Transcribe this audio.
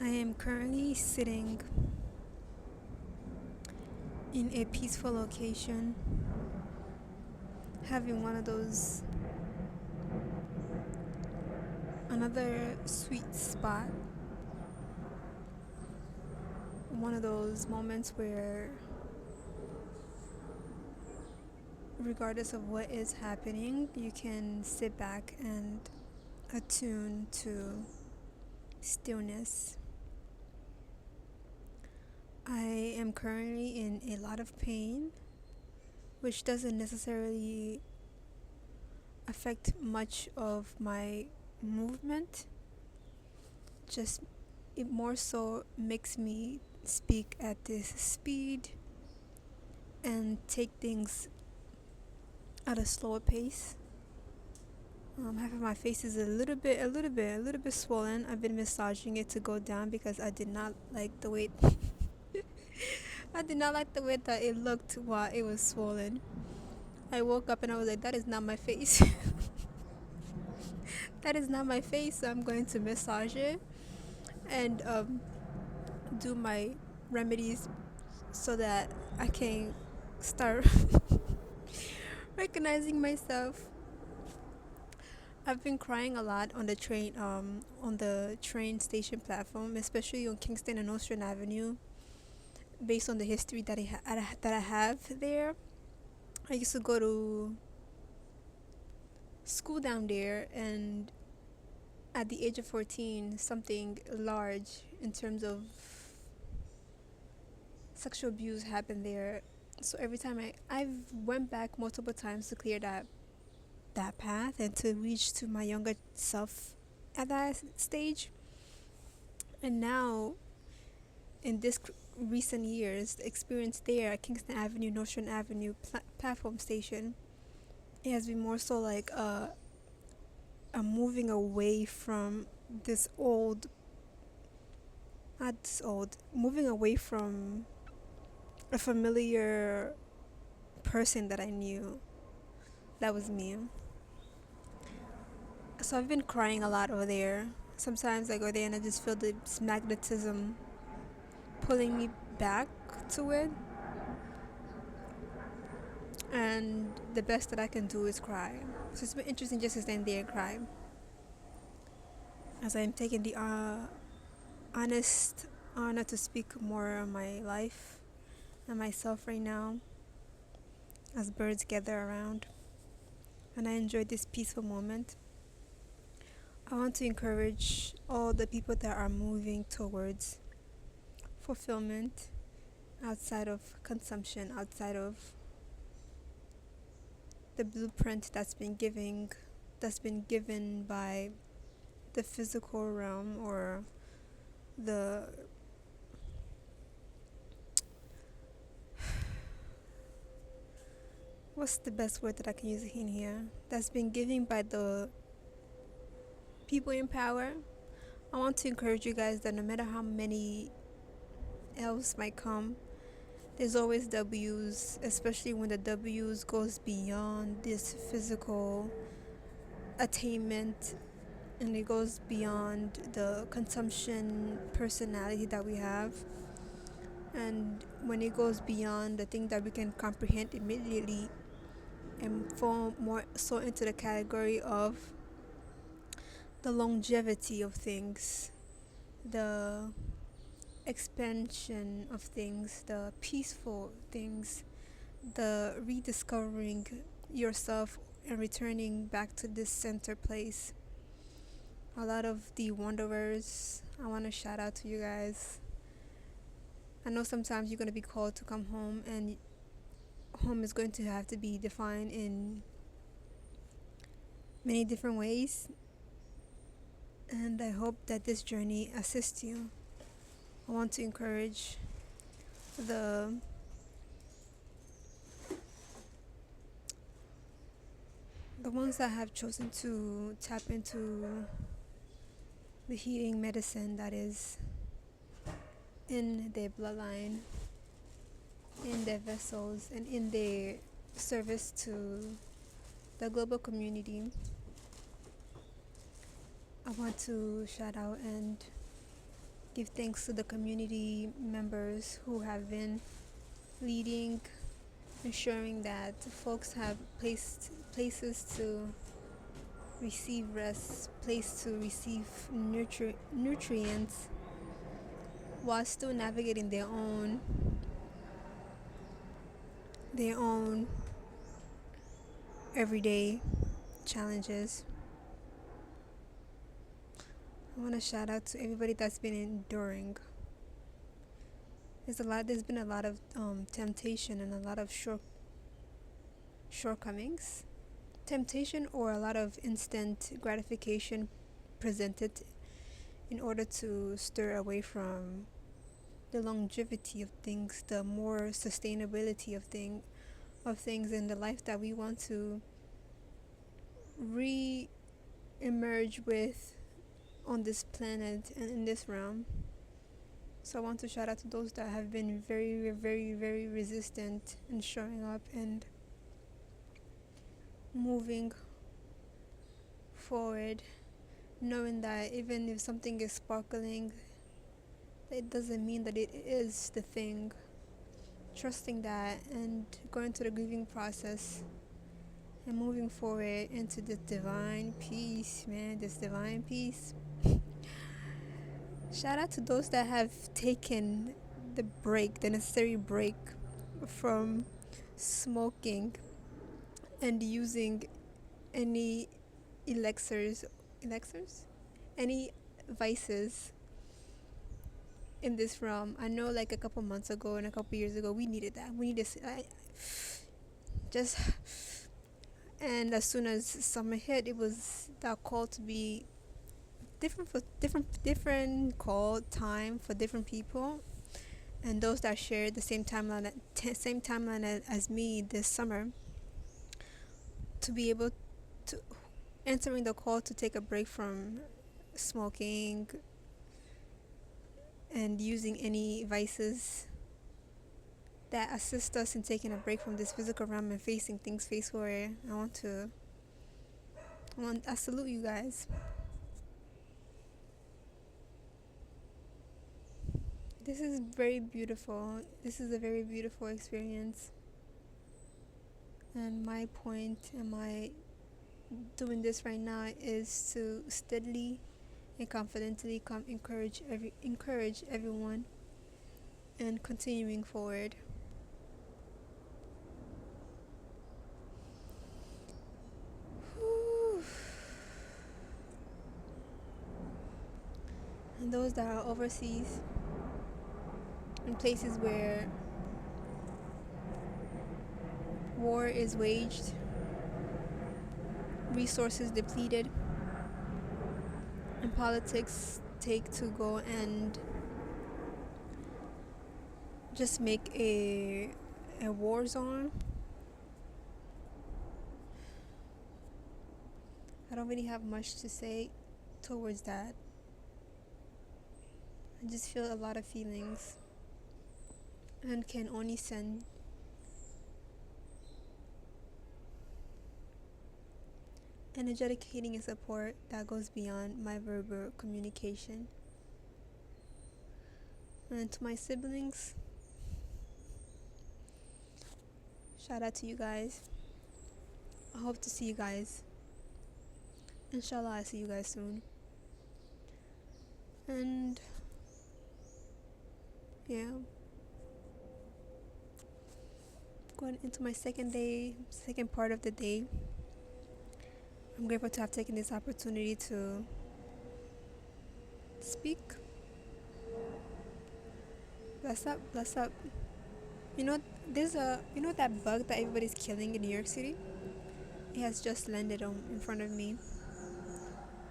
I am currently sitting in a peaceful location, having one of those, another sweet spot, one of those moments where, regardless of what is happening, you can sit back and attune to stillness. I am currently in a lot of pain, which doesn't necessarily affect much of my movement, just it more so makes me speak at this speed and take things at a slower pace. Half of my face is a little bit swollen. I've been massaging it to go down because I did not like the way I did not like the way that it looked while it was swollen. I woke up and I was like, that is not my face. That is not my face. So I'm going to massage it and do my remedies so that I can start recognizing myself. I've been crying a lot on the train station platform, especially on Kingston and Ocean Avenue, based on the history that I have there. I used to go to school down there, and at the age of 14, something large in terms of sexual abuse happened there. So every time I've went back multiple times to clear that path and to reach to my younger self at that stage. And now, in this recent years, the experience there at Kingston Avenue, Nostrand Avenue platform station, it has been more so like a moving away from this old, not this old, moving away from a familiar person that I knew. That was me. So I've been crying a lot over there. Sometimes I go there and I just feel this magnetism pulling me back to it. And the best that I can do is cry. So it's been interesting just to stand there and cry as I'm taking the honest honor to speak more on my life and myself right now as birds gather around. And I enjoyed this peaceful moment. I want to encourage all the people that are moving towards fulfillment outside of consumption, outside of the blueprint that's been given by the physical realm, or the what's the best word that I can use in here, that's been given by the people in power. I want to encourage you guys that no matter how many L's might come, there's always W's, especially when the W's goes beyond this physical attainment and it goes beyond the consumption personality that we have. And when it goes beyond the thing that we can comprehend immediately and fall more so into the category of the longevity of things, the expansion of things, the peaceful things, the rediscovering yourself and returning back to this center place. A lot of the wanderers, I want to shout out to you guys. I know sometimes you're going to be called to come home, and home is going to have to be defined in many different ways. And I hope that this journey assists you. I want to encourage the ones that have chosen to tap into the healing medicine that is in their bloodline, in their vessels, and in their service to the global community. I want to shout out and give thanks to the community members who have been leading, ensuring that folks have places to receive rest, place to receive nutrients while still navigating their own everyday challenges. I want to shout out to everybody that's been enduring. There's been a lot of temptation and a lot of shortcomings. Temptation or a lot of instant gratification presented in order to stir away from the longevity of things, the more sustainability of things in the life that we want to re-emerge with on this planet and in this realm. So I want to shout out to those that have been very, very, very resistant and showing up and moving forward, knowing that even if something is sparkling, it doesn't mean that it is the thing. Trusting that and going through the grieving process and moving forward into this divine peace, man, this divine peace. Shout out to those that have taken the necessary break from smoking and using any elixirs, any vices in this realm. I know, like a couple months ago and a couple years ago, we needed that. We needed just, and as soon as summer hit, it was that call to be different call time for different people, and those that shared the same timeline as me this summer, to be able to answering the call to take a break from smoking and using any vices that assist us in taking a break from this physical realm and facing things face forward. I salute you guys. This is very beautiful. This is a very beautiful experience. And my point in my doing this right now is to steadily and confidently encourage everyone and continuing forward. Whew. And those that are overseas, in places where war is waged, resources depleted, and politics take to go and just make a war zone. I don't really have much to say towards that. I just feel a lot of feelings and can only send energetic healing and support that goes beyond my verbal communication. And to my siblings, shout out to you guys. I hope to see you guys. Inshallah, I see you guys soon. And yeah, going into my second part of the day. I'm grateful to have taken this opportunity to speak. Bless up. You know that bug that everybody's killing in New York City? It has just landed in front of me.